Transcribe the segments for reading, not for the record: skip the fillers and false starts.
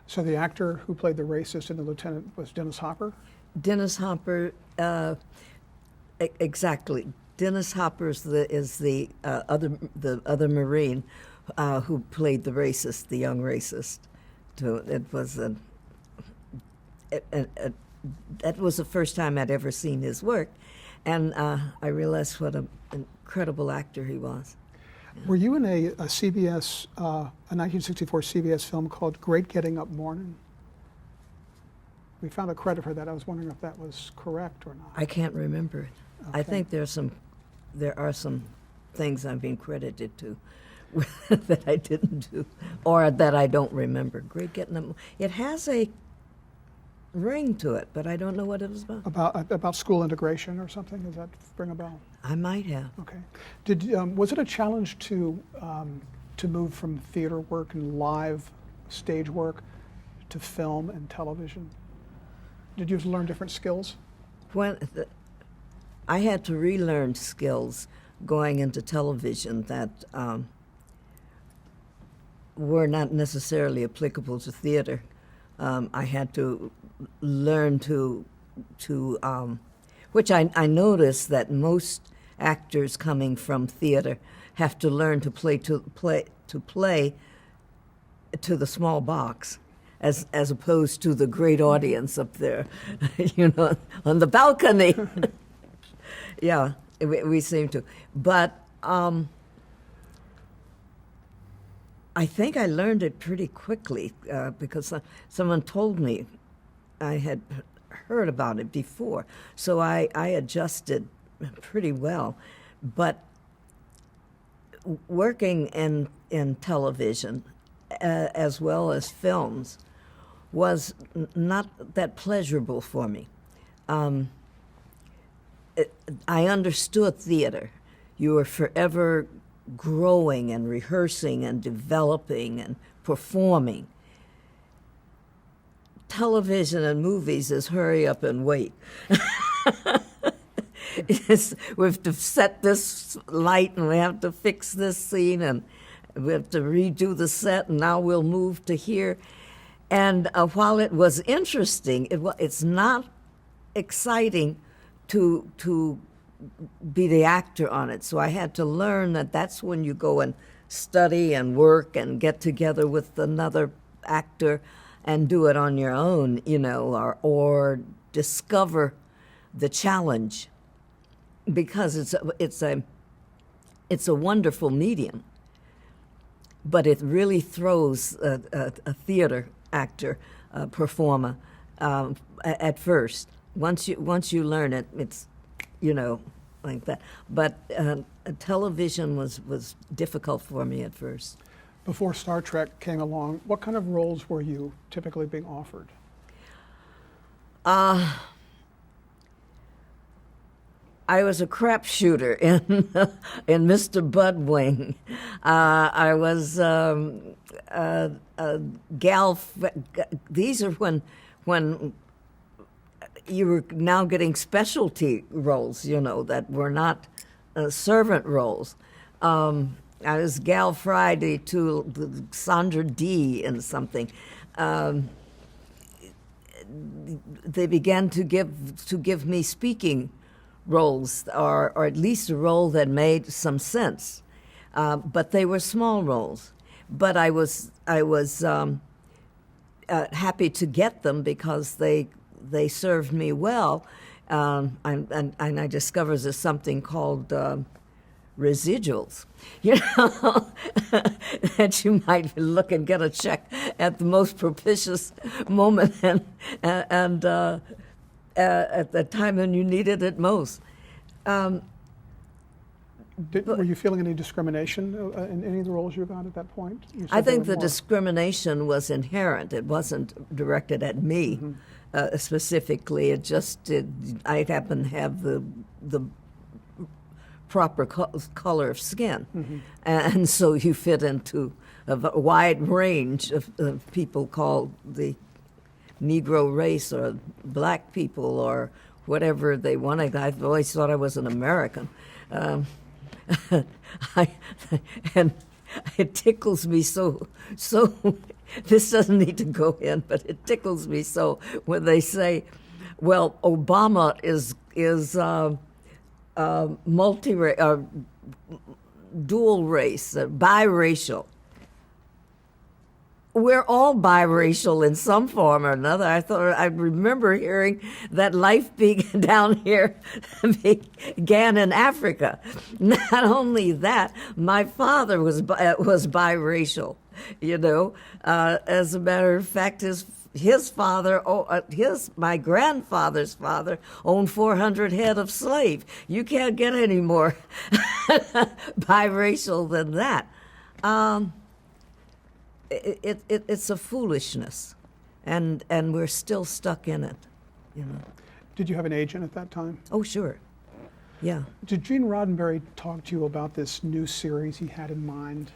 So the actor who played the racist in The Lieutenant was Dennis Hopper? Dennis Hopper, exactly. Dennis Hopper is the other Marine who played the racist, the young racist. So it was that was the first time I'd ever seen his work, and I realized what an incredible actor he was. Were you in a CBS, a 1964 CBS film called Great Getting Up Morning? We found a credit for that. I was wondering if that was correct or not. I can't remember it. Okay. I think there are some things I've been credited to that I didn't do, or that I don't remember. Great Getting Up. It has a ring to it, but I don't know what it was about. About school integration or something? Does that ring a bell? I might have. Okay. Was it a challenge to move from theater work and live stage work to film and television? Did you have to learn different skills? I had to relearn skills going into television that were not necessarily applicable to theater. I had to learn to which I noticed that most actors coming from theater have to learn to play to the small box, as opposed to the great audience up there, on the balcony. Yeah, we seem to. But I think I learned it pretty quickly because someone told me. I had heard about it before, so I adjusted pretty well. But working in television as well as films was not that pleasurable for me. I understood theater. You were forever growing and rehearsing and developing and performing. Television and movies is hurry up and wait. We have to set this light and we have to fix this scene and we have to redo the set and now we'll move to here. And while it was interesting, it's not exciting to be the actor on it. So I had to learn that that's when you go and study and work and get together with another actor and do it on your own, or discover the challenge, because it's a wonderful medium, but it really throws a theater actor, performer, at first. Once you learn it, it's like that. But television was difficult for me at first. Before Star Trek came along, what kind of roles were you typically being offered? I was a crapshooter in Mr. Budwing. I was a gal. These are when you were now getting specialty roles, that were not servant roles. I was Gal Friday to Sandra Dee in something. They began to give me speaking roles, or at least a role that made some sense. But they were small roles. But I was happy to get them because they served me well. And I discovered there's something called residuals, that you might look and get a check at the most propitious moment and at the time when you needed it most. Were you feeling any discrimination in any of the roles you got at that point? I think the discrimination was inherent. It wasn't directed at me specifically. It just I happened to have the proper color of skin. And so you fit into a wide range of people called the Negro race or black people or whatever they wanted. I've always thought I was an American. And it tickles me so. This doesn't need to go in, but it tickles me so when they say, "Well, Obama is dual race, biracial." We're all biracial in some form or another. I remember hearing that life down here began in Africa. Not only that, my father was biracial. As a matter of fact, his father, my grandfather's father, owned 400 head of slave. You can't get any more biracial than that. It's a foolishness, and we're still stuck in it. Did you have an agent at that time? Oh, sure. Yeah. Did Gene Roddenberry talk to you about this new series he had in mind?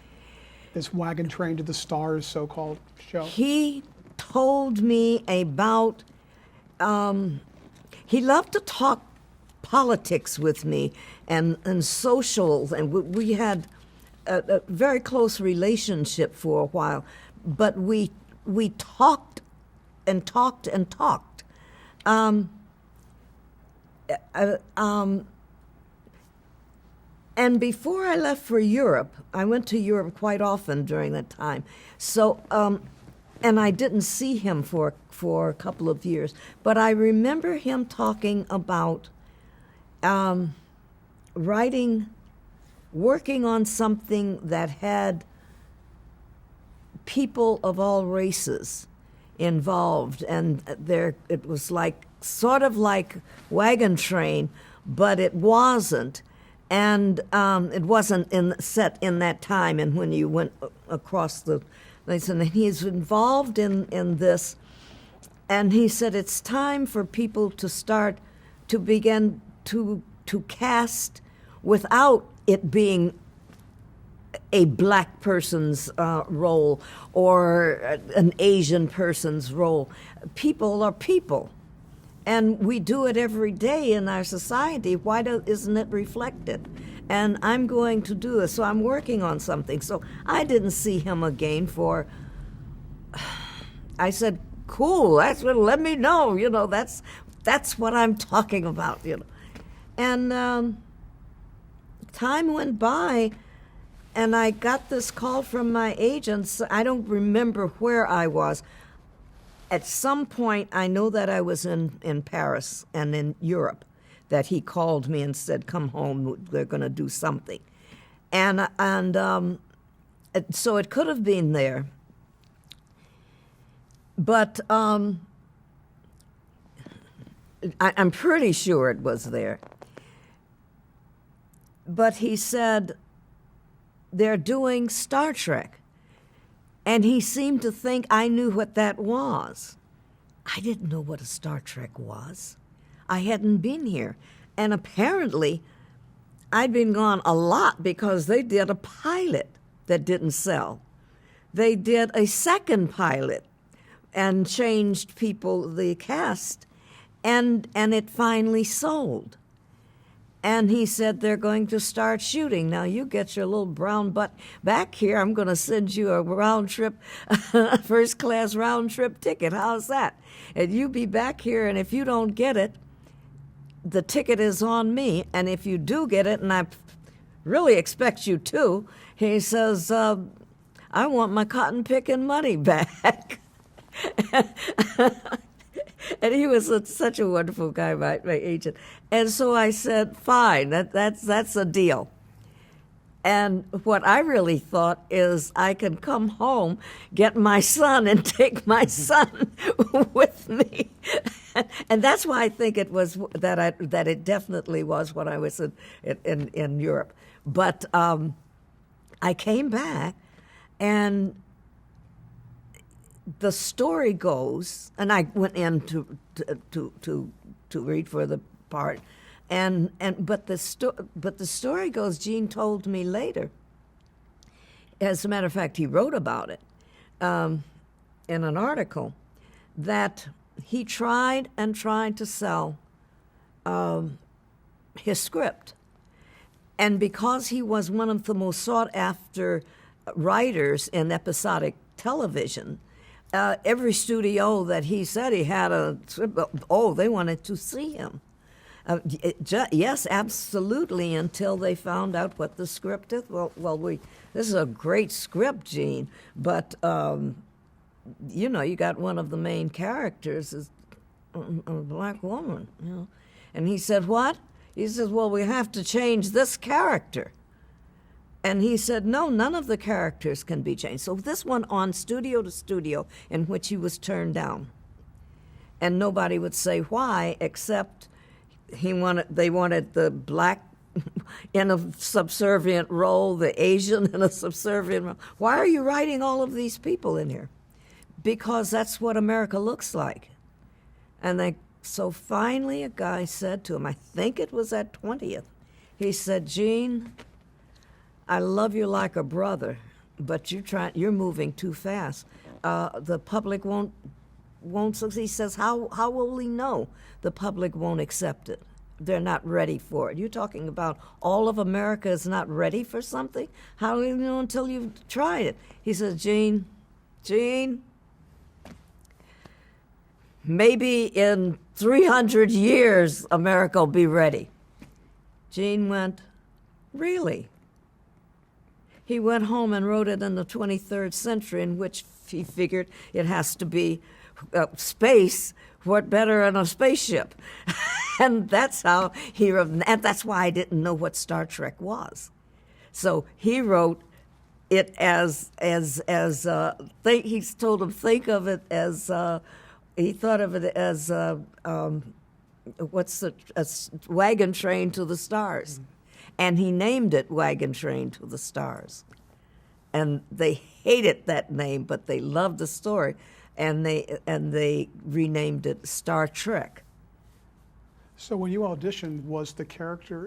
This Wagon Train to the Stars so-called show? He told me about, he loved to talk politics with me and social, and we had a very close relationship for a while, but we talked and talked and talked. And before I left for Europe, I went to Europe quite often during that time. So, and I didn't see him for a couple of years, but I remember him talking about working on something that had people of all races involved, and it was sort of like Wagon Train, but it wasn't, and it wasn't set in that time. And when you went across the, they said he's involved in this, and he said it's time for people to begin to cast without it being a black person's role or an Asian person's role. People are people, and we do it every day in our society. Why isn't it reflected? And I'm going to do this, so I'm working on something. So I didn't see him again for, I said, cool, let me know, that's what I'm talking about, And time went by, and I got this call from my agents. I don't remember where I was. At some point, I know that I was in Paris and in Europe, that he called me and said, come home, we're going to do something. And so it could have been there. But I'm pretty sure it was there. But he said, they're doing Star Trek. And he seemed to think I knew what that was. I didn't know what a Star Trek was. I hadn't been here. And apparently, I'd been gone a lot because they did a pilot that didn't sell. They did a second pilot and changed the cast, and it finally sold. And he said, they're going to start shooting. Now, you get your little brown butt back here. I'm going to send you a round-trip, first-class round-trip ticket. How's that? And you be back here, and if you don't get it, the ticket is on me. And if you do get it, and I really expect you to, he says, I want my cotton-picking money back. And he was such a wonderful guy, my agent. And so I said, fine, that's a deal. And what I really thought is I can come home, get my son, and take my son with me. And that's why I think it was that it definitely was when I was in Europe. But I came back, and the story goes, and I went in to read for the part, but the story goes. Gene told me later. As a matter of fact, he wrote about it in an article that he tried to sell his script, and because he was one of the most sought after writers in episodic television. Every studio that he said he had they wanted to see him. Yes, absolutely, until they found out what the script is. This is a great script, Gene, but, you got one of the main characters is a black woman, And he said, what? He says, well, we have to change this character. And he said, no, none of the characters can be changed. So this went on studio to studio, in which he was turned down. And nobody would say why, except they wanted the black in a subservient role, the Asian in a subservient role. Why are you writing all of these people in here? Because that's what America looks like. And so finally a guy said to him, I think it was at 20th, he said, Gene, I love you like a brother, but you're moving too fast. The public won't succeed. He says, how will we know the public won't accept it? They're not ready for it. You're talking about all of America is not ready for something? How do you know until you've tried it? He says, Gene, maybe in 300 years America will be ready. Gene went, really? He went home and wrote it in the 23rd century, in which he figured it has to be space. What better than a spaceship? And that's how and that's why I didn't know what Star Trek was. So he wrote it he told him think of it as he thought of it as a wagon train to the stars. And he named it Wagon Train to the Stars. And they hated that name, but they loved the story, and they renamed it Star Trek. So when you auditioned,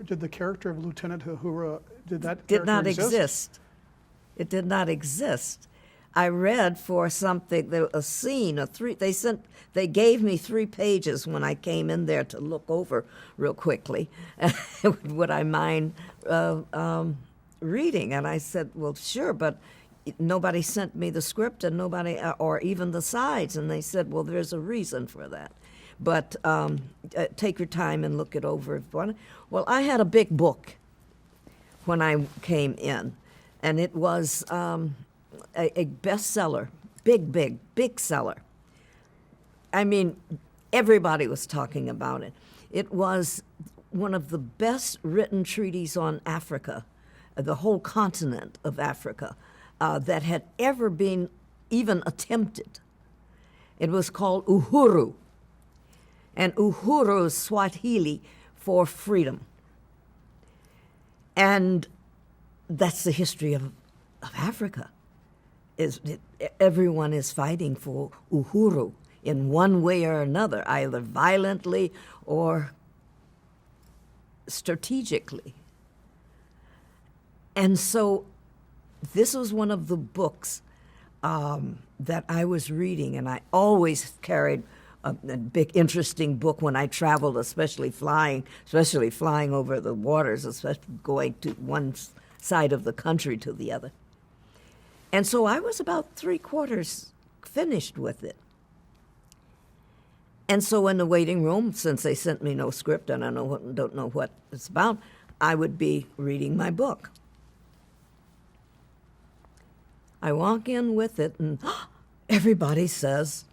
did the character of Lieutenant Uhura, did not exist? It did not exist. I read for something, a scene, they gave me 3 pages when I came in there to look over real quickly. Would I mind reading? And I said, well, sure, but nobody sent me the script and nobody, or even the sides. And they said, well, there's a reason for that. But take your time and look it over if you want. Well, I had a big book when I came in, and it was a bestseller, big seller. I mean, everybody was talking about it. It was one of the best written treatises on Africa, the whole continent of Africa, that had ever been even attempted. It was called Uhuru, and Uhuru is Swahili for freedom. And that's the history of Africa. Everyone is fighting for Uhuru in one way or another, either violently or strategically. And so this was one of the books that I was reading, and I always carried a big, interesting book when I traveled, especially flying over the waters, especially going to one side of the country to the other. And so I was about 3/4 finished with it. And so in the waiting room, since they sent me no script and I don't know what it's about, I would be reading my book. I walk in with it, and everybody says,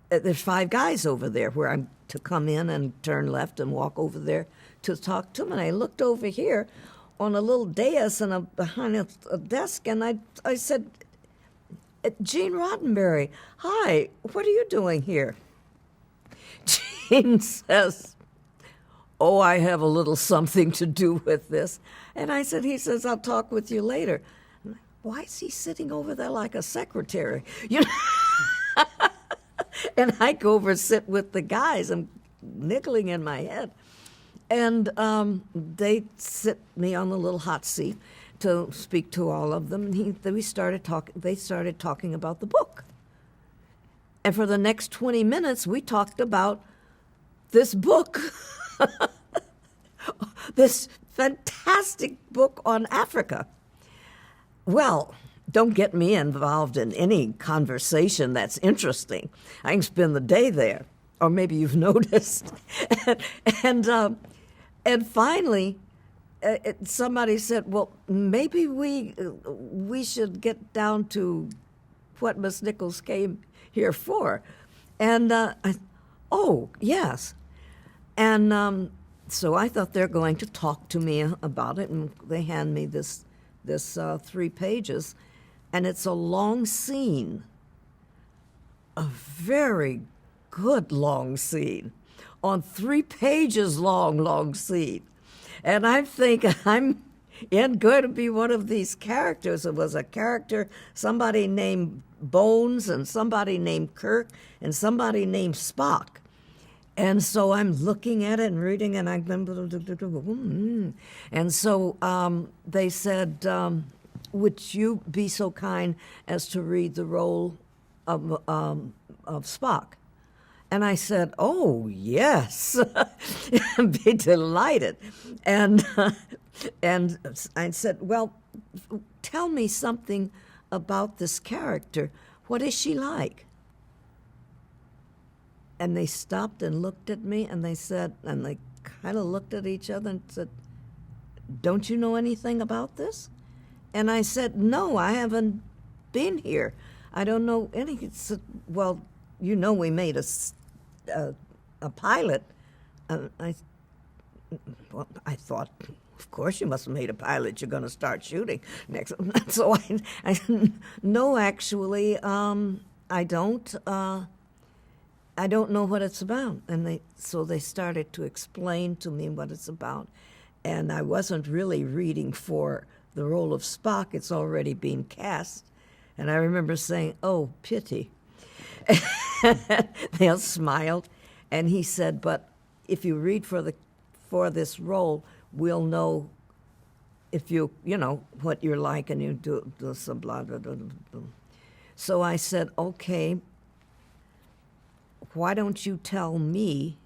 there's 5 guys over there where I'm to come in and turn left and walk over there to talk to them. And I looked over here on a little dais and behind a desk, and I said, Gene Roddenberry, hi, what are you doing here? Gene says, oh, I have a little something to do with this. And he says, I'll talk with you later. Why is he sitting over there like a secretary? You know? And I go over and sit with the guys. I'm niggling in my head. And they sit me on a little hot seat to speak to all of them. They started talking about the book. And for the next 20 minutes, we talked about this book, this fantastic book on Africa. Well, don't get me involved in any conversation that's interesting. I can spend the day there, or maybe you've noticed. And finally, somebody said, "Well, maybe we should get down to what Miss Nichols came here for." And oh yes, and so I thought they're going to talk to me about it, and they hand me this 3 pages, and it's a long scene, a very good long scene, on 3 pages long scene. And I think I'm going to be one of these characters. It was a character, somebody named Bones, and somebody named Kirk, and somebody named Spock. And so I'm looking at it and reading, and and so they said, "Would you be so kind as to read the role of Spock?" And I said, "Oh yes," be delighted. And I said, "Well, tell me something about this character. What is she like?" And they stopped and looked at me, and they said, and they kind of looked at each other and said, "Don't you know anything about this?" And I said, "No, I haven't been here. I don't know anything." Said, "Well, you know, we made a pilot." I thought, of course you must have made a pilot. You're going to start shooting next. So I said, "No, actually, I don't. I don't know what it's about." And so they started to explain to me what it's about. And I wasn't really reading for the role of Spock. It's already been cast. And I remember saying, "Oh, pity." They all smiled. And he said, "But if you read for this role, we'll know if you know, what you're like, and you do some blah, blah, blah, blah." So I said, "Okay, why don't you tell me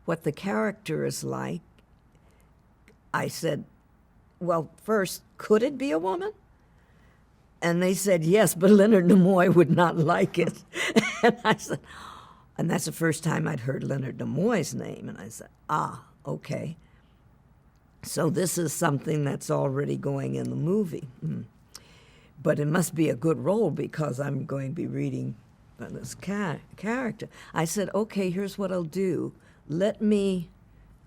what the character is like?" I said, "Well, first, could it be a woman?" And they said, "Yes, but Leonard Nimoy would not like it." And I said, and that's the first time I'd heard Leonard Nimoy's name. And I said, okay. So this is something that's already going in the movie. But it must be a good role because I'm going to be reading this character. I said, "Okay, here's what I'll do.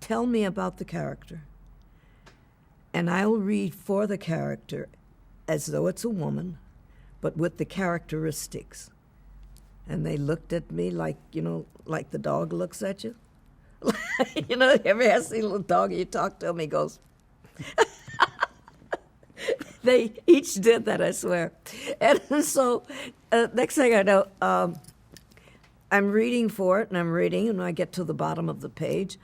Tell me about the character, and I'll read for the character as though it's a woman, but with the characteristics." And they looked at me like, like the dog looks at you. You ever see a little dog, you talk to him, he goes. They each did that, I swear. And so next thing I know, I'm reading for it, and I get to the bottom of the page,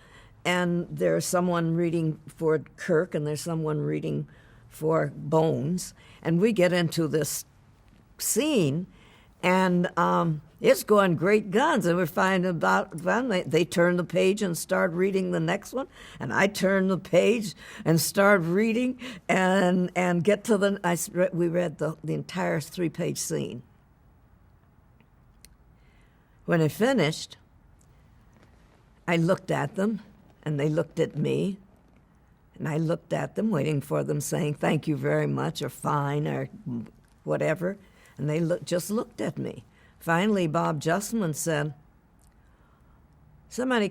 and there's someone reading for Kirk, and there's someone reading for Bones, and we get into this scene, and it's going great guns, and we're finding they turn the page and start reading the next one, and I turn the page and start reading, and get to we read the entire 3-page scene. When I finished, I looked at them, and they looked at me, and I looked at them, waiting for them, saying "thank you very much" or "fine" or whatever, and they just looked at me. Finally, Bob Justman said, "Somebody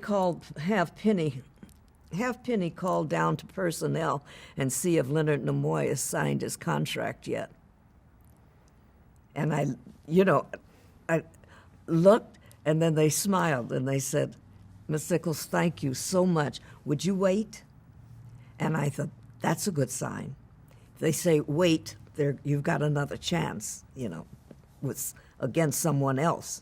have Penny call down to personnel and see if Leonard Nimoy has signed his contract yet." And I looked, and then they smiled, and they said, "Miss Nichols, thank you so much. Would you wait?" And I thought, that's a good sign. If they say wait, you've got another chance, with against someone else,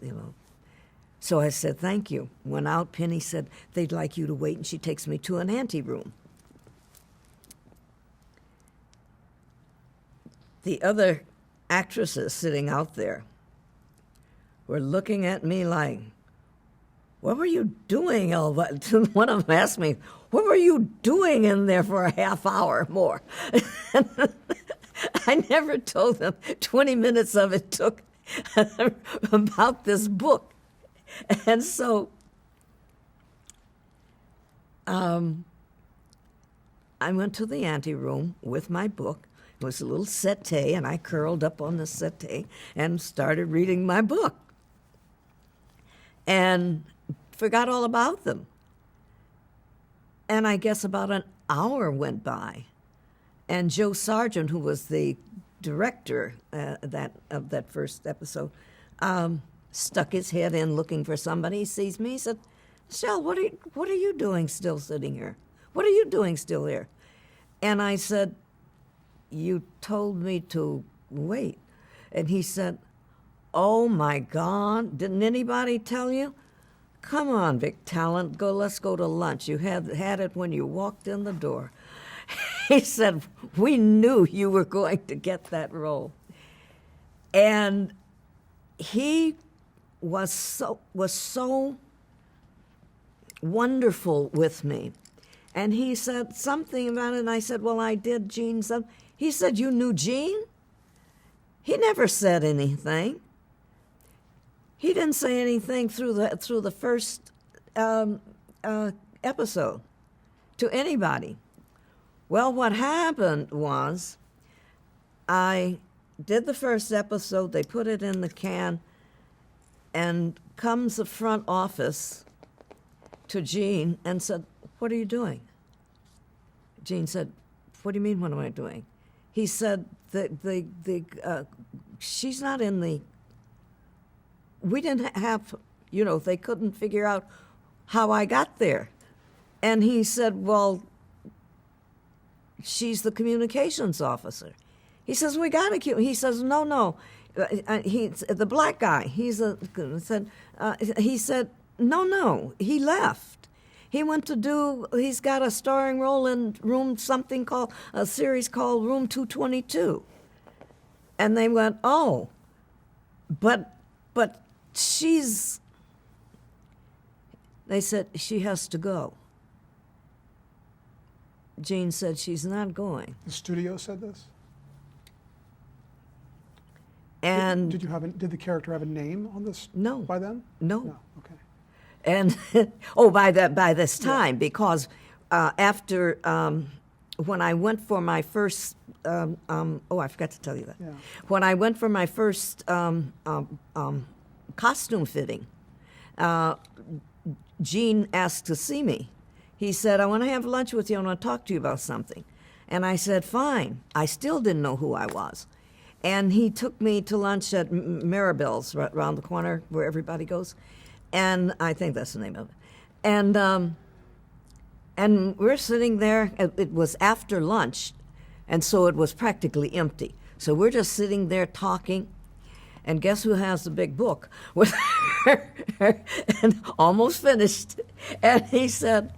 So I said, "Thank you." Went out. Penny said, "They'd like you to wait," and she takes me to an anteroom. The other actresses sitting out there were looking at me like, "What were you doing, Elva?" One of them asked me, "What were you doing in there for a half hour more?" I never told them 20 minutes of it took about this book. And so I went to the anteroom with my book. It was a little settee, and I curled up on the settee and started reading my book. And forgot all about them. And I guess about an hour went by, and Joe Sargent, who was the director of that first episode, stuck his head in looking for somebody. He sees me. He said, "Nichelle, what are you doing still sitting here? What are you doing still here?" And I said, "You told me to wait." And he said, "Oh my God, didn't anybody tell you? Come on, Vic Talent, let's go to lunch. You had it when you walked in the door." He said, "We knew you were going to get that role." And he was so wonderful with me. And he said something about it, and I said, "Well, I did Gene something." He said, "You knew Gene?" He never said anything. He didn't say anything through the first episode to anybody. Well, what happened was I did the first episode, they put it in the can, and comes the front office to Gene and said, "What are you doing?" Gene said, "What do you mean, what am I doing?" He said, she's not in the... We didn't have, they couldn't figure out how I got there. And he said, "Well, she's the communications officer." He says, "We got to..." He says, No. He's the black guy. He said, No. He left. He went to do, he's got a starring role in a series called Room 222. And they went, "Oh, but they said, "She has to go." Gene said, "She's not going." The studio said this? And Did the character have a name on this? No. By then? No. No. Okay. And by this time, because after when I went for my first, I forgot to tell you that. Yeah. When I went for my first costume fitting, Gene asked to see me. He said, "I want to have lunch with you. I want to talk to you about something." And I said, "Fine." I still didn't know who I was. And he took me to lunch at Maribel's, right around the corner where everybody goes. And I think that's the name of it. And we're sitting there. It was after lunch, and so it was practically empty. So we're just sitting there talking. And guess who has the big book with her? And almost finished. And he said,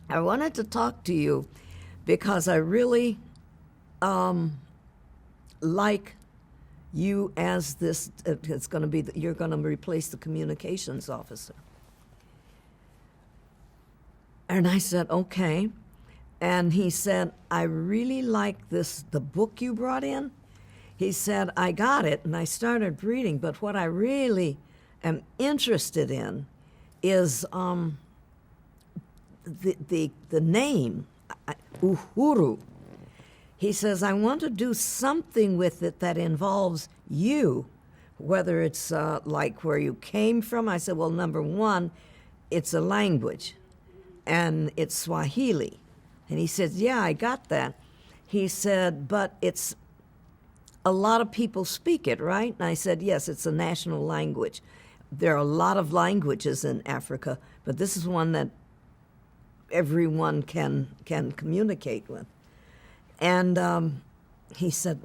"I wanted to talk to you because I really like you as this, it's going to be, you're going to replace the communications officer." And I said, "Okay." And he said, "I really like the book you brought in." He said, "I got it and I started reading, but what I really am interested in is the name, Uhuru." He says, "I want to do something with it that involves you, whether it's like where you came from." I said, "Well, number one, it's a language, and it's Swahili." And he said, "Yeah, I got that." He said, "But it's, a lot of people speak it, right?" And I said, "Yes, it's a national language. There are a lot of languages in Africa, but this is one that everyone can communicate with." And he said,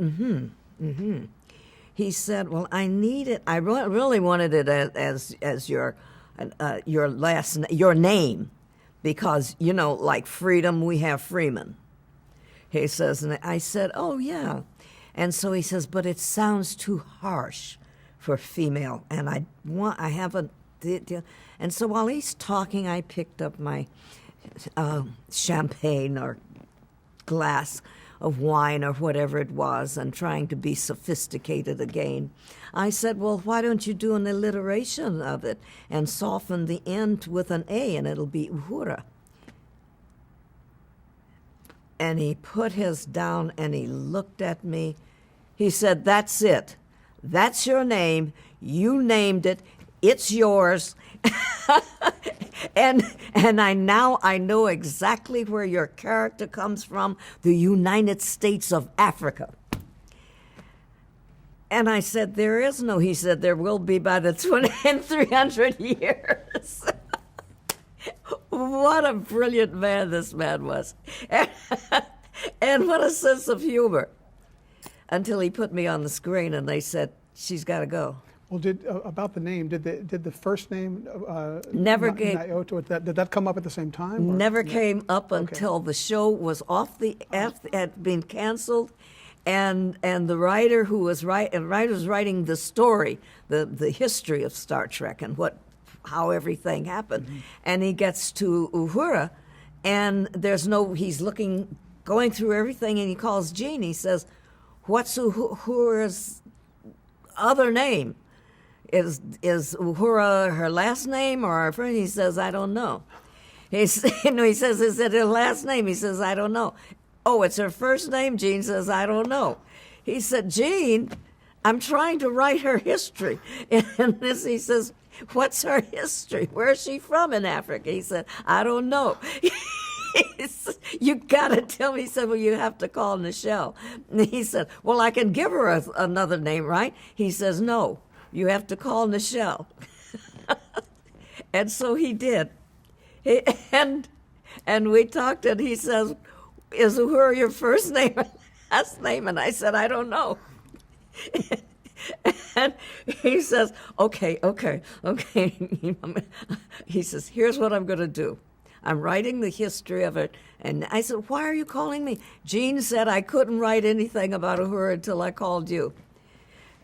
He said, "Well, I need it. I really wanted it as your name, because like freedom, we have Freeman." He says, and I said, "Oh yeah," and so he says, "But it sounds too harsh for female, and I haven't." And so while he's talking, I picked up my champagne or glass of wine or whatever it was and trying to be sophisticated again. I said, well, why don't you do an alliteration of it and soften the end with an A and it'll be Uhura. And he put his down and he looked at me. He said, that's it. That's your name. You named it. It's yours. and I know exactly where your character comes from, the United States of Africa. And I said, there is no, he said, there will be by the 300 years. What a brilliant man this man was. And what a sense of humor. Until he put me on the screen and they said, she's got to go. Well, about the name, did the first name Never came. Nyota, did that come up at the same time? Or? Never came up until the show was had been canceled, and the writer who was writing the story, the history of Star Trek and how everything happened, and he gets to Uhura, and he's going through everything, and he calls Gene. He says, "What's Uhura's other name? Is Uhura her last name or her friend?" He says, "I don't know." He says, "Is it her last name?" He says, "I don't know." "Oh, it's her first name?" Gene says, "I don't know." He said, "Gene, I'm trying to write her history." And he says, "What's her history? Where is she from in Africa?" He said, "I don't know." "You got to tell me." He said, "Well, you have to call Nichelle." And he said, "Well, I can give her another name, right?" He says, "No, you have to call Nichelle." And so he did. And we talked, and he says, "Is Uhura your first name or last name?" And I said, "I don't know." And he says, okay. He says, "Here's what I'm going to do. I'm writing the history of it." And I said, "Why are you calling me?" Gene said, "I couldn't write anything about Uhura until I called you."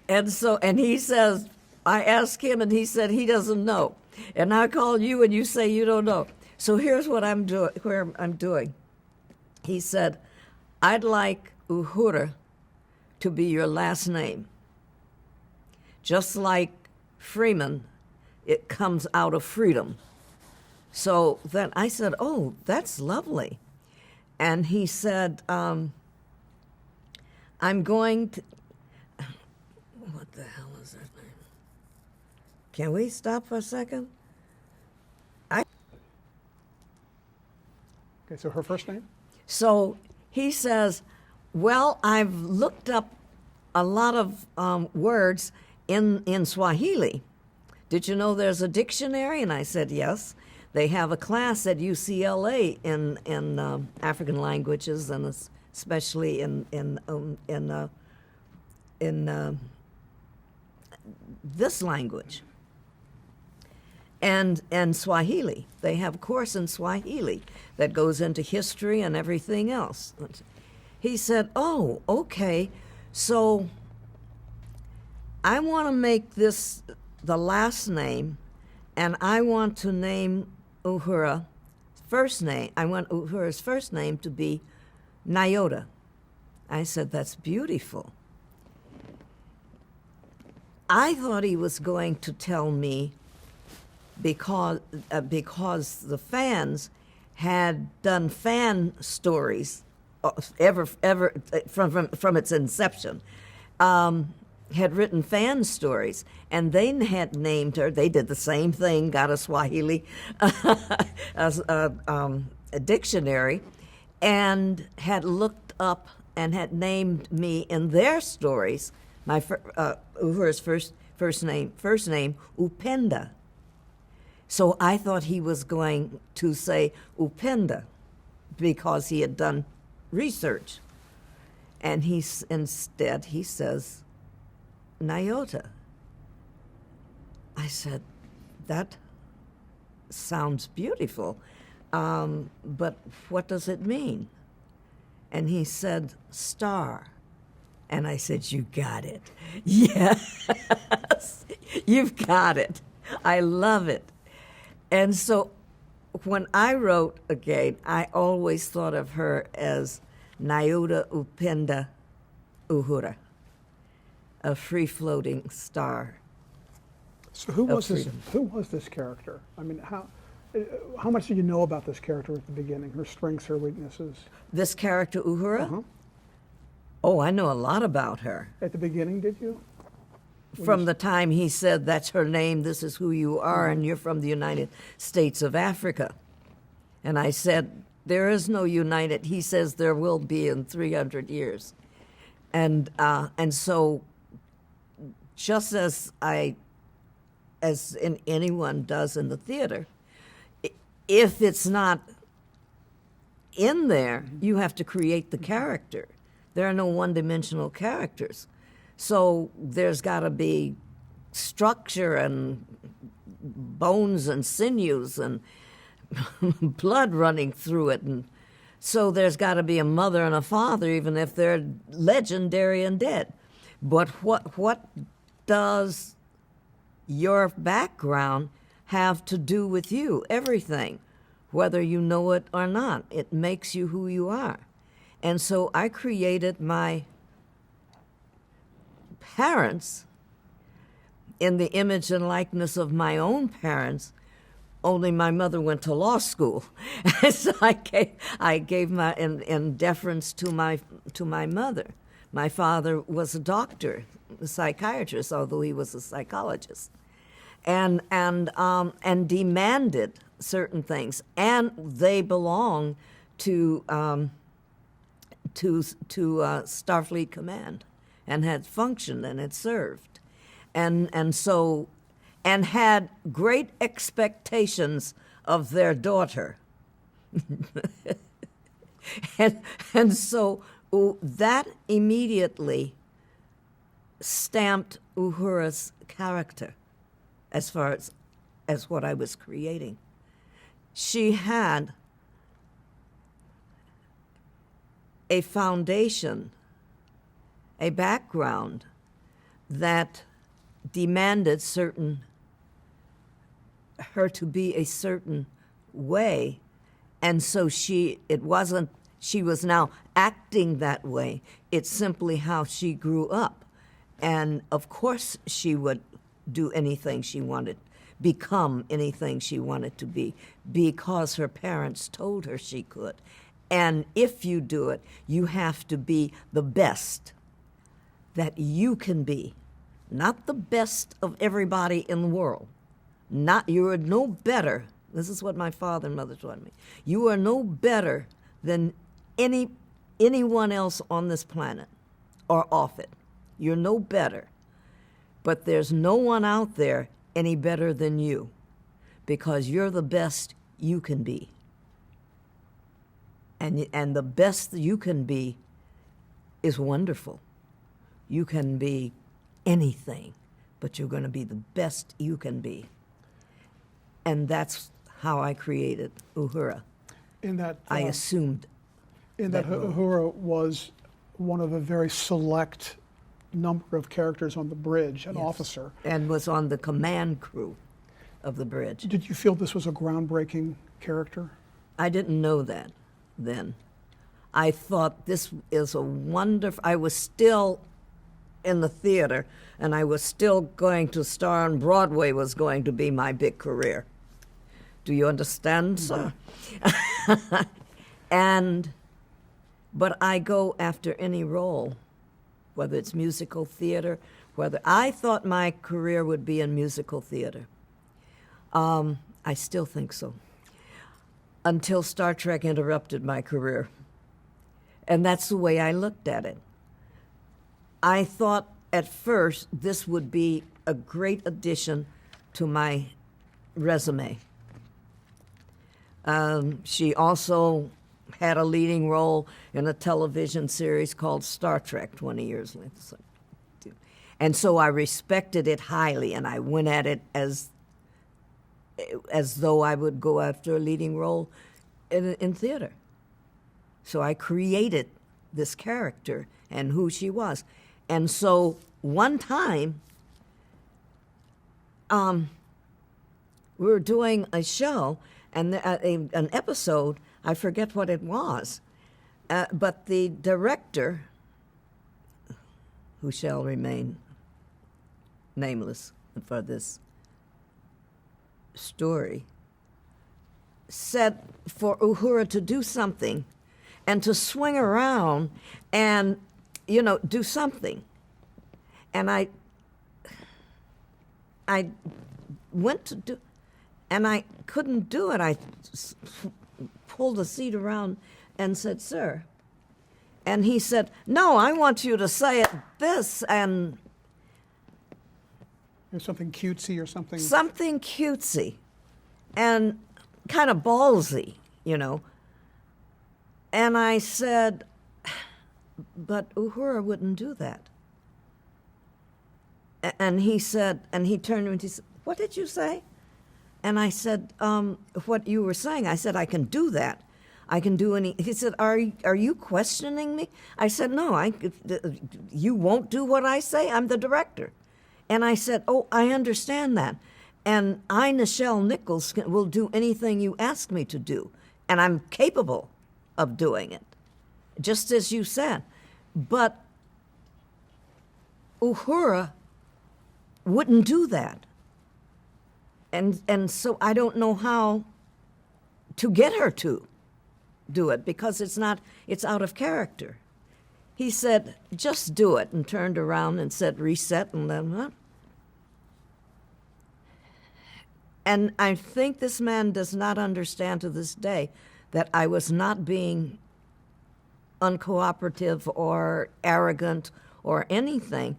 And he says, I asked him, and he said he doesn't know. And I call you, and you say you don't know. So here's what I'm doing. He said, "I'd like Uhura to be your last name. Just like Freeman, it comes out of freedom." So then I said, "Oh, that's lovely." And he said, "I'm going to..." What the hell is that name? Can we stop for a second? Okay, so her first name? So he says, "Well, I've looked up a lot of words in Swahili. Did you know there's a dictionary?" And I said, "Yes. They have a class at UCLA in African languages, and especially in this language and Swahili. They have a course in Swahili that goes into history and everything else." He said, "Oh, okay. So I want to make this the last name, and I want to name Uhura first name. I want Uhura's first name to be Nyota." I said, "That's beautiful." I thought he was going to tell me because the fans had done fan stories ever from its inception. Had written fan stories, and they had named her. They did the same thing, got a Swahili a dictionary, and had looked up and had named me in their stories. My Uhura's first name Upenda. So I thought he was going to say Upenda because he had done research, and instead he says Nyota. I said, "That sounds beautiful, but what does it mean?" And he said, "Star." And I said, "You got it." Yes, you've got it. I love it. And so when I wrote again, I always thought of her as Nyota Upenda Uhura, a free-floating star. So who was this? freedom. Who was this character? I mean, how much did you know about this character at the beginning? Her strengths, her weaknesses. This character, Uhura? Uh-huh. Oh, I know a lot about her. At the beginning, did you? From the time he said, that's her name, this is who you are, and you're from the United States of Africa. And I said, there is no United. He says there will be in 300 years. And so just as anyone does in the theater, if it's not in there, you have to create the character. There are no one-dimensional characters. So there's got to be structure and bones and sinews and blood running through it. And so there's got to be a mother and a father, even if they're legendary and dead. But what does your background have to do with you? Everything, whether you know it or not. It makes you who you are. And so I created my parents in the image and likeness of my own parents, only my mother went to law school. So I gave my in deference to my mother. My father was a doctor, a psychiatrist, although he was a psychologist, and demanded certain things, and they belonged to Starfleet Command, and had functioned and had served, and had great expectations of their daughter, and so that immediately stamped Uhura's character, as far as what I was creating. She had a foundation, a background that demanded her to be a certain way, and so she was now acting that way. It's simply how she grew up, and of course she would do anything she wanted, become anything she wanted to be, because her parents told her she could. And if you do it, you have to be the best that you can be, not the best of everybody in the world. You are no better. This is what my father and mother taught me. You are no better than anyone else on this planet or off it. You're no better. But there's no one out there any better than you, because you're the best you can be. And the best you can be is wonderful. You can be anything, but you're going to be the best you can be. And that's how I created Uhura. I assumed that Uhura was one of a very select number of characters on the bridge, an officer. And was on the command crew of the bridge. Did you feel this was a groundbreaking character? I didn't know that then. I thought this is a wonderful... I was still in the theater, and I was still going to star on Broadway, was going to be my big career. Do you understand, sir? But I go after any role, whether it's musical theater, I thought my career would be in musical theater. I still think so. Until Star Trek interrupted my career. And that's the way I looked at it. I thought at first this would be a great addition to my resume. She also had a leading role in a television series called Star Trek 20 years later. And so I respected it highly, and I went at it as though I would go after a leading role in theater. So I created this character and who she was. And so one time, we were doing a show, and an episode, I forget what it was, But the director, who shall remain nameless for this story, said for Uhura to do something and to swing around and, do something. And I went to do, and I couldn't do it. I pulled the seat around and said, "Sir." And he said, "No, I want you to say it this," and Or something cutesy or something. something cutesy and kind of ballsy, And I said, "But Uhura wouldn't do that." And he said, and he turned to me and he said, "What did you say?" And I said, "What you were saying." I said, "I can do that. I can do any." He said, "Are you questioning me?" I said, "No, you won't do what I say. I'm the director." And I said, "Oh, I understand that. And I, Nichelle Nichols, will do anything you ask me to do. And I'm capable of doing it, just as you said. But Uhura wouldn't do that. And so I don't know how to get her to do it, because it's out of character." He said, "Just do it," and turned around and said, "Reset," and then, huh? And I think this man does not understand to this day that I was not being uncooperative or arrogant or anything.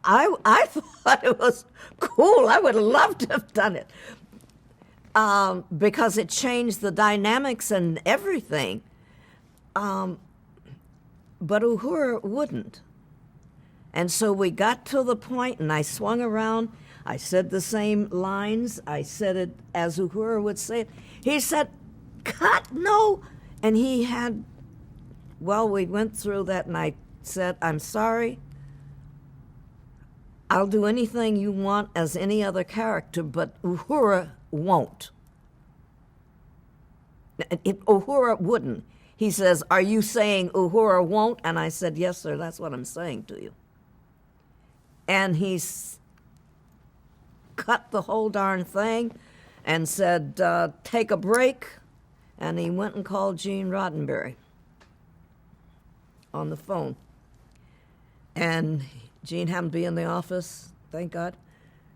I thought it was cool. I would have loved to have done it. Because it changed the dynamics and everything. But Uhura wouldn't. And so we got to the point, and I swung around. I said the same lines. I said it as Uhura would say it. He said, "Cut, no." And we went through that, and I said, "I'm sorry. I'll do anything you want as any other character, but Uhura won't." Uhura wouldn't. He says, "Are you saying Uhura won't?" And I said, "Yes, sir, that's what I'm saying to you." And he's cut the whole darn thing and said, "Take a break." And he went and called Gene Roddenberry on the phone. And Gene happened to be in the office, thank God.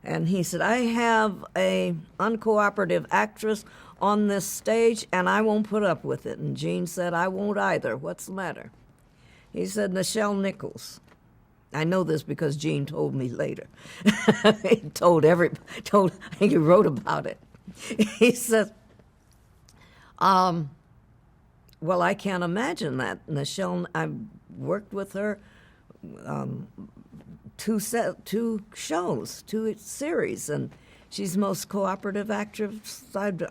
And he said, "I have a uncooperative actress on this stage, and I won't put up with it." And Gene said, "I won't either. What's the matter?" He said, "Nichelle Nichols." I know this because Gene told me later. He he wrote about it. He said, "Well, I can't imagine that. Nichelle, I've worked with her two shows, two series, and she's the most cooperative actress I've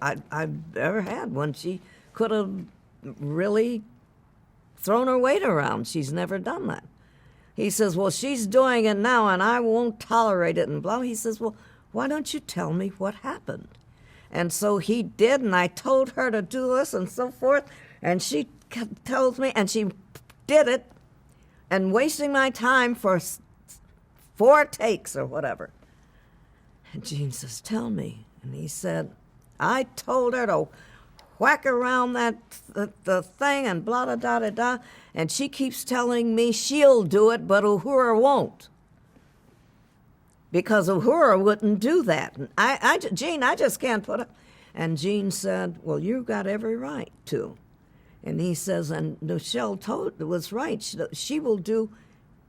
ever had. When she could have really thrown her weight around, she's never done that." He says, "Well, she's doing it now, and I won't tolerate it," and blah. He says, "Well, why don't you tell me what happened?" And so he did, and I told her to do this and so forth, and she tells me, and she did it, and wasting my time for 4 takes or whatever. And Gene says, "Tell me." And he said, "I told her to whack around the thing and blah, da, da, da, da, and she keeps telling me she'll do it, but Uhura won't. Because Uhura wouldn't do that. And Gene, I just can't put it." And Gene said, "Well, you've got every right to." And he says, and Nichelle was right. She will do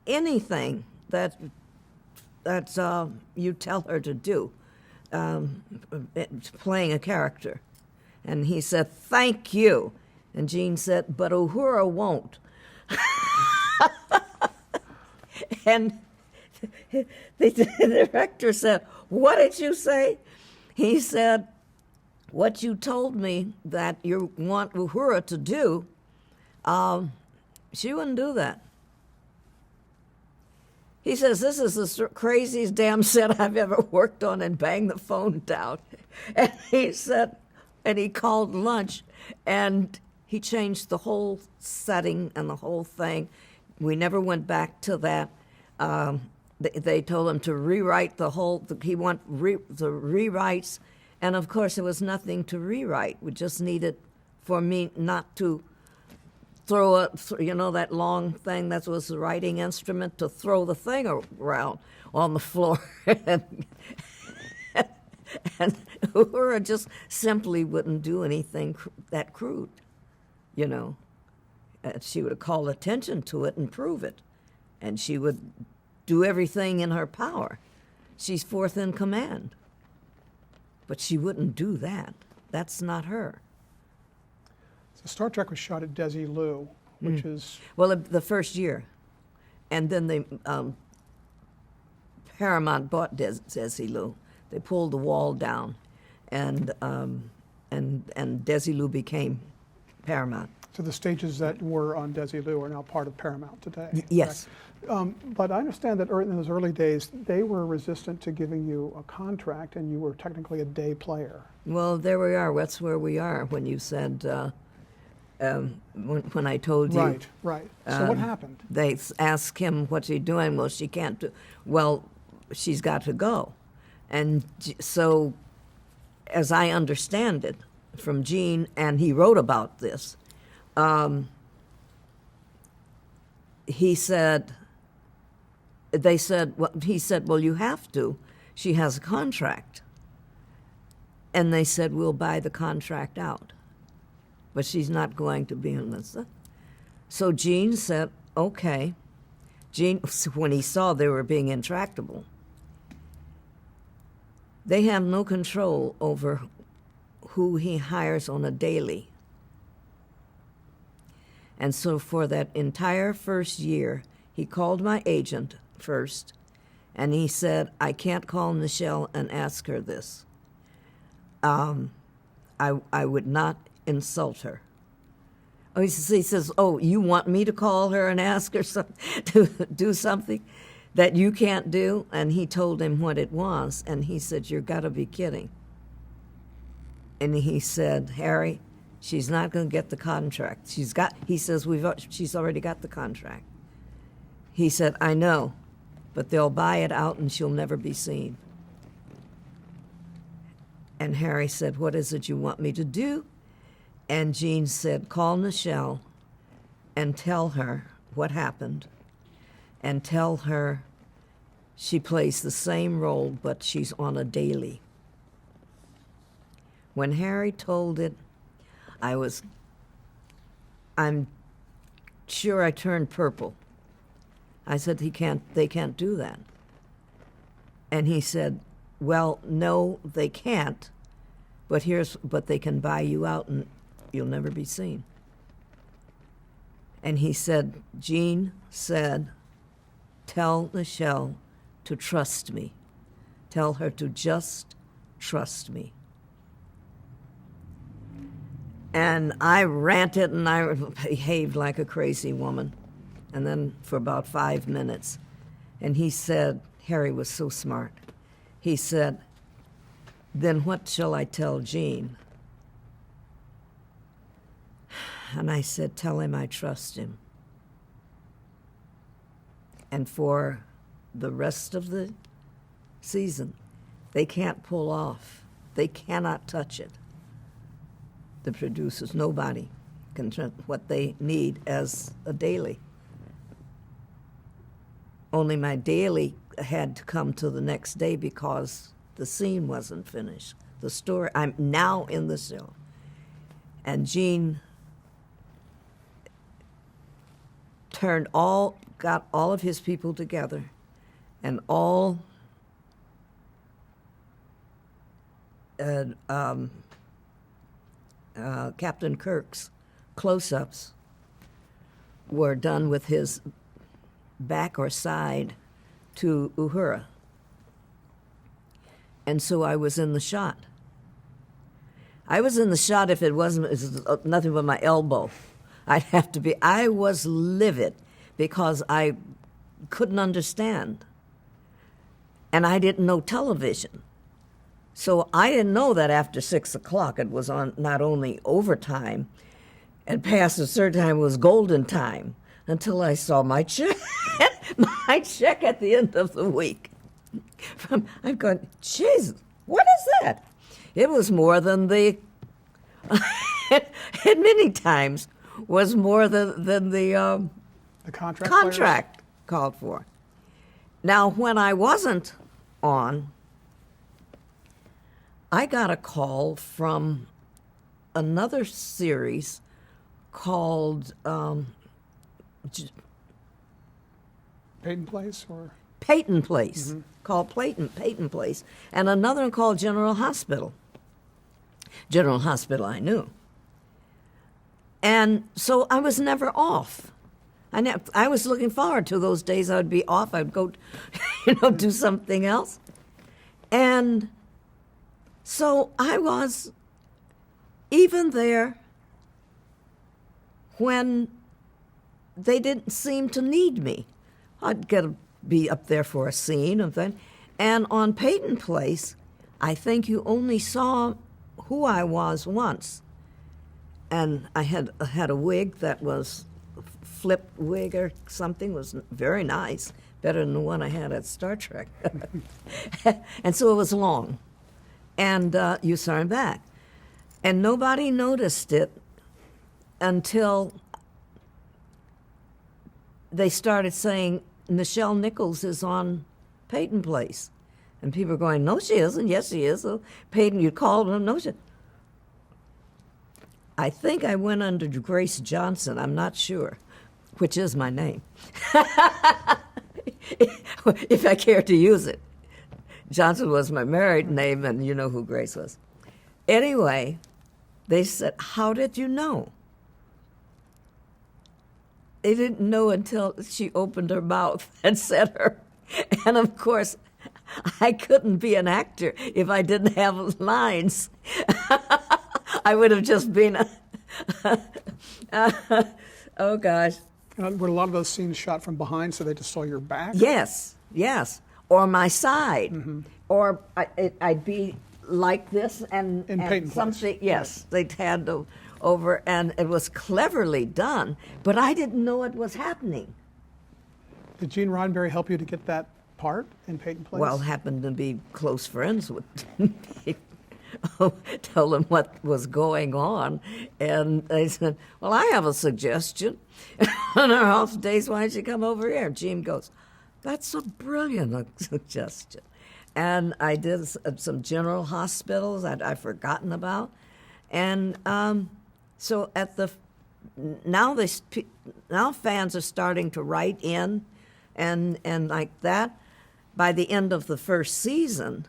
anything that you tell her to do, playing a character. And he said, "Thank you." And Gene said, "But Uhura won't." And the director said, "What did you say?" He said, "What you told me that you want Uhura to do, she wouldn't do that." He says, "This is the craziest damn set I've ever worked on," and banged the phone down. And he said, and he called lunch, and he changed the whole setting and the whole thing. We never went back to that. They told him to rewrite the whole. He want the rewrites, and of course there was nothing to rewrite. We just needed for me not to throw that long thing that was the writing instrument, to throw the thing around on the floor. And Uhura just simply wouldn't do anything that crude, She would call attention to it and prove it. And she would do everything in her power. She's fourth in command. But she wouldn't do that. That's not her. So Star Trek was shot at Desilu, which is... Well, the first year. And then they Paramount bought Desilu. They pulled the wall down, and Desilu became Paramount. So the stages that were on Desilu are now part of Paramount today. Yes. But I understand that in those early days, they were resistant to giving you a contract, and you were technically a day player. Well, there we are. That's where we are when you said, when I told you. Right. So what happened? They asked him, what's he doing? Well, she can't do. Well, she's got to go. And so, as I understand it from Gene, and he wrote about this, he said, well, you have to. She has a contract. And they said, we'll buy the contract out. But she's not going to be in this. So Gene said, okay. Gene, when he saw they were being intractable, they have no control over who he hires on a daily. And so for that entire first year, he called my agent first, and he said, I can't call Nichelle and ask her this. I would not insult her. Oh, he says, oh, you want me to call her and ask her to do something that you can't do? And he told him what it was, and he said, you've got to be kidding. And he said, Harry, she's not going to get the contract. He says, she's already got the contract. He said, I know, but they'll buy it out and she'll never be seen. And Harry said, what is it you want me to do? And Gene said, call Nichelle and tell her what happened, and tell her she plays the same role, but she's on a daily. When Harry told it, I'm sure I turned purple. I said, they can't do that. And he said, well, no, they can't, but they can buy you out and you'll never be seen. And he said, Gene said, tell Nichelle to trust me. Tell her to just trust me. And I ranted and I behaved like a crazy woman. And then for about 5 minutes, and he said, Harry was so smart. He said, then what shall I tell Gene? And I said, tell him I trust him. And for the rest of the season, they can't pull off. They cannot touch it. The producers, nobody can turn what they need as a daily. Only my daily had to come to the next day because the scene wasn't finished. The story, I'm now in the show. And Gene got all of his people together, and all Captain Kirk's close-ups were done with his back or side to Uhura. And so I was in the shot. I was in the shot if it wasn't nothing but my elbow. I was livid because I couldn't understand. And I didn't know television. So I didn't know that after 6 o'clock it was on not only overtime, and past a certain time it was golden time, until I saw my check, my check at the end of the week. I'm going, Jesus, what is that? It was more than the, it many times was more than the contract contract called for. Now, when I wasn't on, I got a call from another series called Peyton Place or Peyton Place, called Peyton Place, and another one called General Hospital. General Hospital I knew. And so I was never off. I was looking forward to those days I would be off. I'd go, do something else. And so I was even there when they didn't seem to need me. I'd be up there for a scene and then. And on Peyton Place, I think you only saw who I was once. And I had a wig that was flipped wig or something, was very nice, better than the one I had at Star Trek. And so it was long. And you saw him back. And nobody noticed it until they started saying, Nichelle Nichols is on Peyton Place. And people were going, no, she isn't. Yes, she is. So Peyton, you called her. No, she. I think I went under Grace Johnson. I'm not sure, which is my name, if I care to use it. Johnson was my married name, and you know who Grace was. Anyway, they said, how did you know? They didn't know until she opened her mouth and said her. And of course, I couldn't be an actor if I didn't have lines. I would have just been oh gosh. Were a lot of those scenes shot from behind so they just saw your back? Yes, or my side, or I'd be like this and Peyton something. Place. Yes, they'd had over, and it was cleverly done, but I didn't know it was happening. Did Gene Roddenberry help you to get that part in Peyton Place? Well, happened to be close friends with me. Tell them what was going on, and they said, well, I have a suggestion. On our off days, why don't you come over here? Gene goes, that's a brilliant suggestion. And I did some general hospitals I'd forgotten about. And so now fans are starting to write in and like that. By the end of the first season,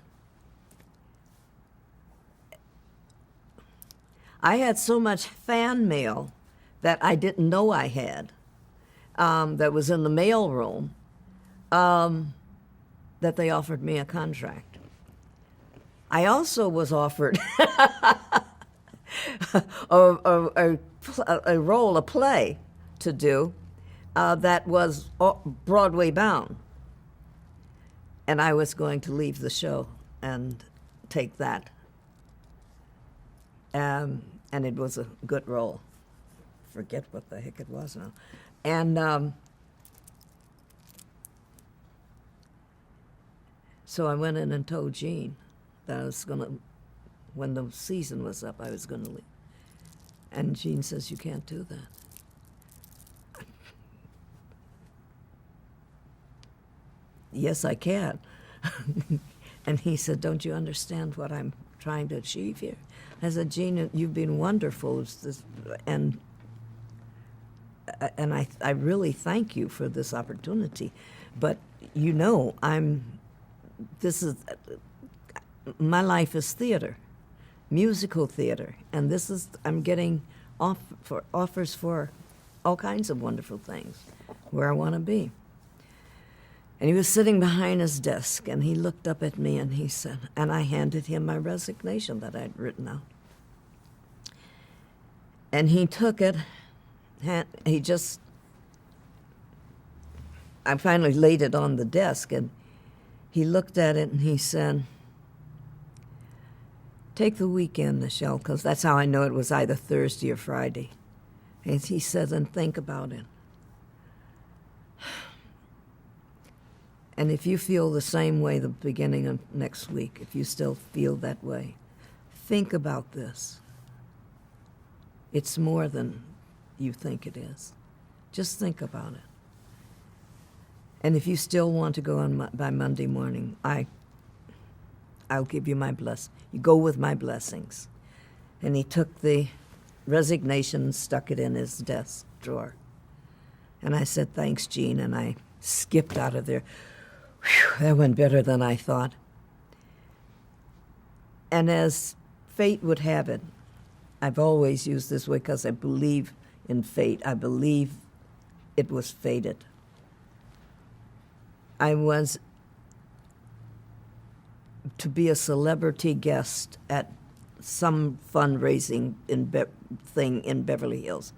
I had so much fan mail that I didn't know I had, that was in the mail room, that they offered me a contract. I also was offered a role, a play to do that was Broadway bound. And I was going to leave the show and take that. And it was a good role. Forget what the heck it was now. And so I went in and told Gene that I was going to, when the season was up, I was going to leave. And Gene says, you can't do that. Yes, I can. And he said, don't you understand what I'm trying to achieve here? I said, Gene, you've been wonderful, and I really thank you for this opportunity. But you know, my life is theater, musical theater, and I'm getting offers for all kinds of wonderful things where I want to be. And he was sitting behind his desk, and he looked up at me, and he said, and I handed him my resignation that I'd written out. And he took it, I finally laid it on the desk, and he looked at it, and he said, take the weekend, Nichelle, because that's how I know it was either Thursday or Friday. And he said, and think about it. And if you feel the same way the beginning of next week, if you still feel that way, think about this. It's more than you think it is. Just think about it. And if you still want to go on by Monday morning, I'll give you my bless. You go with my blessings. And he took the resignation and stuck it in his desk drawer. And I said, thanks, Gene, and I skipped out of there. Whew, that went better than I thought. And as fate would have it, I've always used this way because I believe in fate. I believe it was fated. I was to be a celebrity guest at some fundraising thing in Beverly Hills.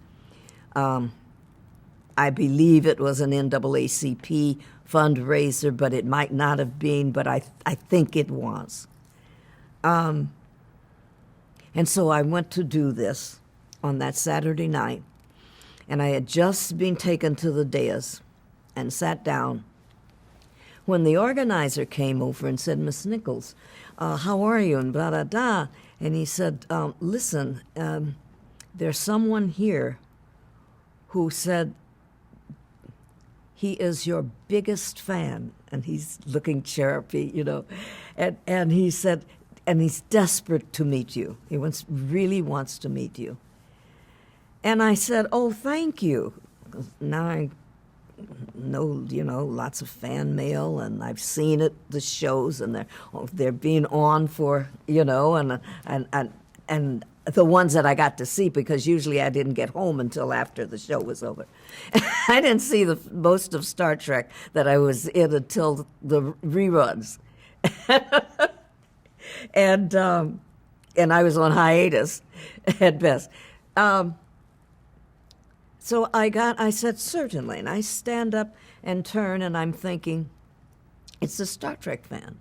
I believe it was an NAACP fundraiser, but it might not have been, but I think it was. And so I went to do this on that Saturday night, and I had just been taken to the dais and sat down when the organizer came over and said, Miss Nichols, how are you, and blah, blah, blah. And he said, listen, there's someone here who said he is your biggest fan, and he's looking chirpy, you know, and he said, and he's desperate to meet you. He really wants to meet you. And I said, oh, thank you. Now I know, you know, lots of fan mail, and I've seen it, the shows, and they're being on for, you know, and the ones that I got to see, because usually I didn't get home until after the show was over. I didn't see the most of Star Trek that I was in until the reruns. And I was on hiatus at best. So I said, certainly, and I stand up and turn, and I'm thinking, it's a Star Trek fan.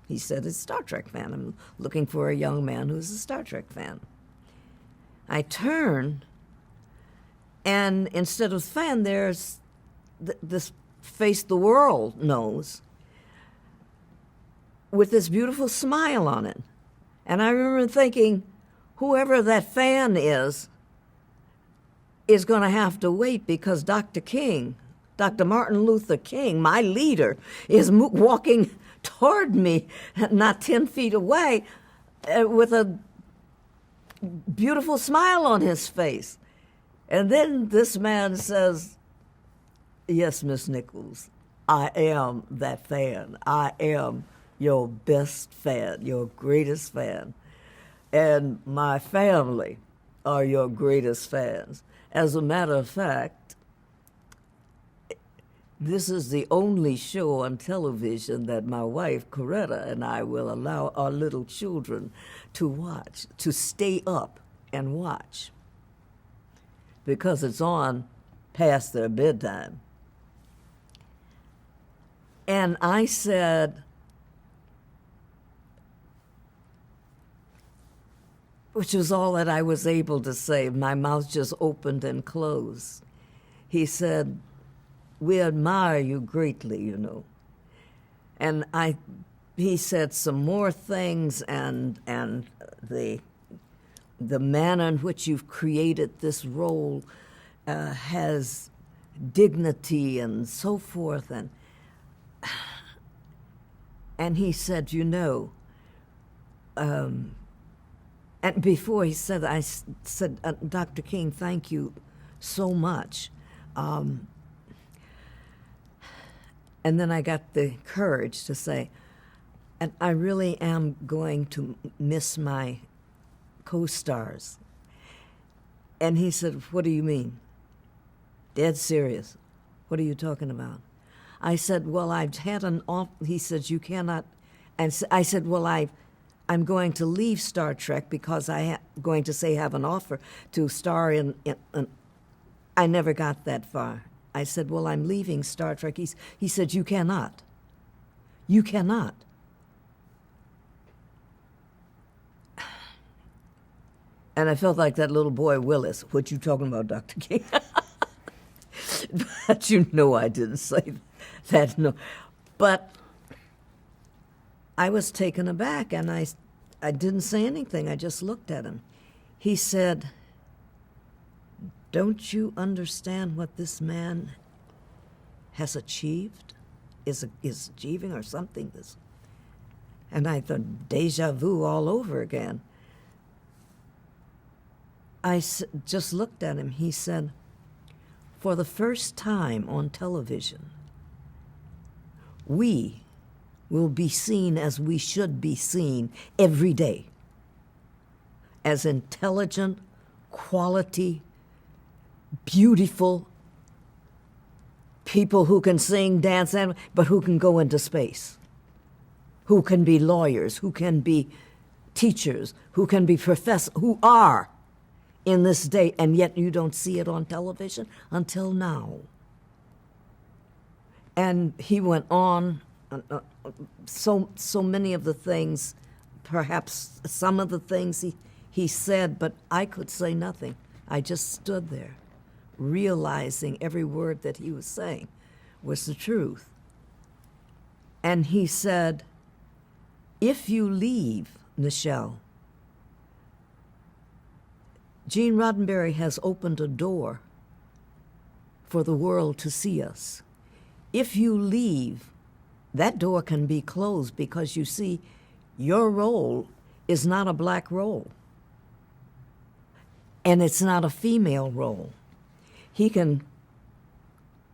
He said, it's a Star Trek fan. I'm looking for a young man who's a Star Trek fan. I turn, and instead of fan, there's this face the world knows with this beautiful smile on it. And I remember thinking, whoever that fan is going to have to wait, because Dr. King, Dr. Martin Luther King, my leader, is walking toward me, not 10 feet away, with a beautiful smile on his face. And then this man says, yes, Miss Nichols, I am that fan. I am your best fan, your greatest fan. And my family are your greatest fans. As a matter of fact, this is the only show on television that my wife, Coretta, and I will allow our little children to watch, to stay up and watch, because it's on past their bedtime. And I said, which was all that I was able to say. My mouth just opened and closed. He said, we admire you greatly, you know. And he said some more things, and the manner in which you've created this role has dignity and so forth. And he said, you know, and before he said, I said, Dr. King, thank you so much. And then I got the courage to say, and I really am going to miss my co-stars. And he said, what do you mean? Dead serious. What are you talking about? I said, well, I've had an off. He said, you cannot. And I said, well, I'm going to leave Star Trek because I'm going to say have an offer to star in I never got that far. I said, well, I'm leaving Star Trek. He said, you cannot. You cannot. And I felt like that little boy Willis. What you talking about, Dr. King? But you know I didn't say that, no. But I was taken aback, and I didn't say anything. I just looked at him. He said, "Don't you understand what this man has achieved, is achieving or something?" And I thought, deja vu all over again. I just looked at him. He said, "For the first time on television, we will be seen as we should be seen every day, as intelligent, quality, beautiful people who can sing, dance, but who can go into space, who can be lawyers, who can be teachers, who can be professors, who are in this day, and yet you don't see it on television until now." And he went on, so many of the things, perhaps some of the things he said, but I could say nothing. I just stood there, realizing every word that he was saying was the truth. And he said, "If you leave, Nichelle, Gene Roddenberry has opened a door for the world to see us. If you leave, that door can be closed because, you see, your role is not a black role, and it's not a female role. He can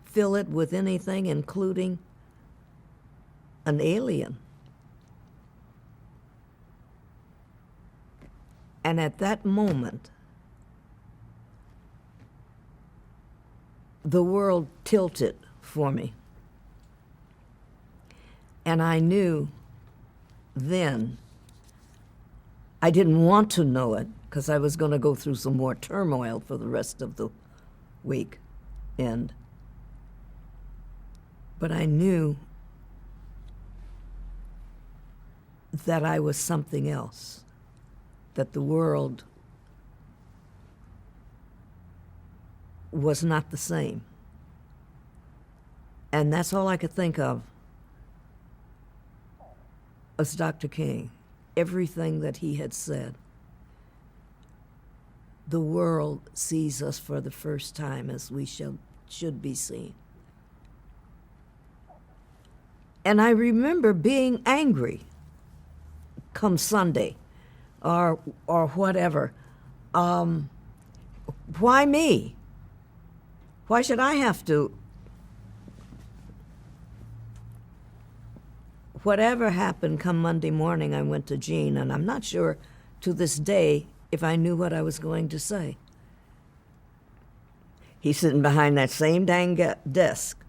fill it with anything, including an alien." And at that moment, the world tilted for me. And I knew then, I didn't want to know it because I was going to go through some more turmoil for the rest of the week. But I knew that I was something else, that the world was not the same. And that's all I could think of was Dr. King, everything that he had said. The world sees us for the first time as we should be seen. And I remember being angry come Sunday or whatever. Why me? Why should I have to? Whatever happened come Monday morning, I went to Gene, and I'm not sure to this day if I knew what I was going to say. He's sitting behind that same dang desk.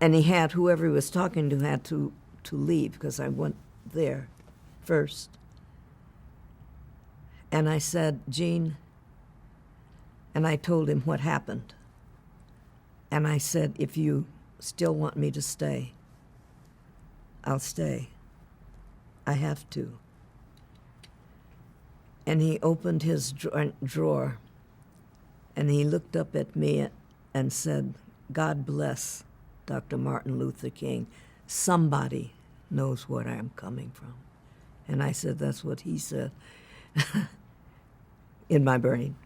And he had, whoever he was talking to had to leave because I went there first. And I said, "Gene," and I told him what happened. And I said, "If you still want me to stay, I'll stay. I have to." And he opened his drawer, and he looked up at me and said, "God bless Dr. Martin Luther King. Somebody knows where I'm coming from." And I said, "That's what he said," in my brain.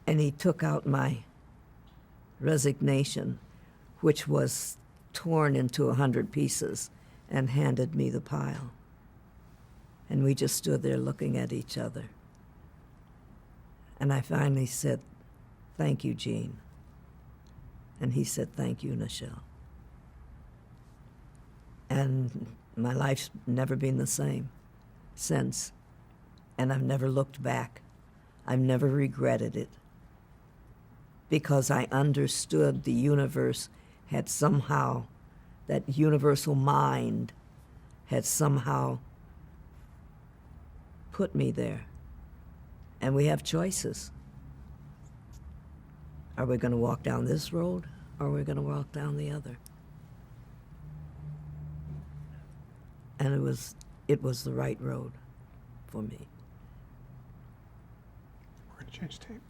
And he took out my resignation, which was torn into 100 pieces, and handed me the pile. And we just stood there looking at each other. And I finally said, "Thank you, Gene." And he said, "Thank you, Nichelle." And my life's never been the same since. And I've never looked back. I've never regretted it. Because I understood the universe had somehow, that universal mind had somehow put me there. And we have choices. Are we going to walk down this road, or are we going to walk down the other? And it was it was the right road for me. We're going to change tape.